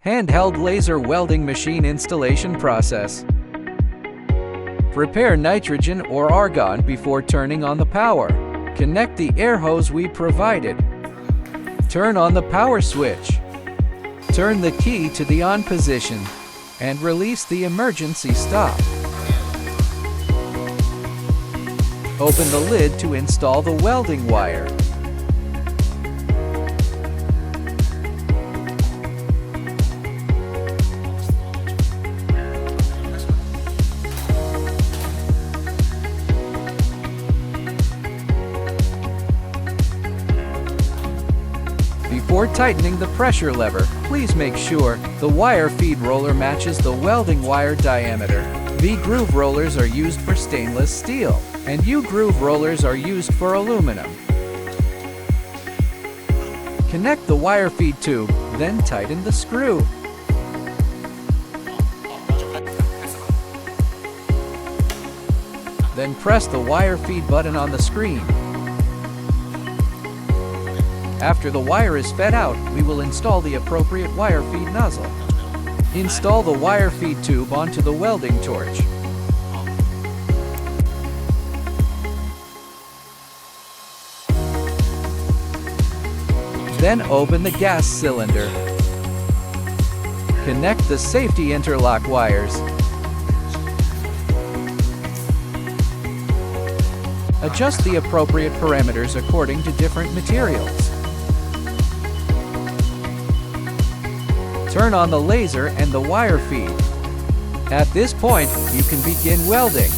Handheld laser welding machine installation process. Prepare nitrogen or argon before turning on the power. Connect the air hose we provided. Turn on the power switch. Turn the key to the on position and release the emergency stop. Open the lid to install the welding wire. Before tightening the pressure lever, please make sure the wire feed roller matches the welding wire diameter. V-groove rollers are used for stainless steel, and U-groove rollers are used for aluminum. Connect the wire feed tube, then tighten the screw. Then press the wire feed button on the screen. After the wire is fed out, we will install the appropriate wire feed nozzle. Install the wire feed tube onto the welding torch. Then open the gas cylinder. Connect the safety interlock wires. Adjust the appropriate parameters according to different materials. Turn on the laser and the wire feed. At this point, you can begin welding.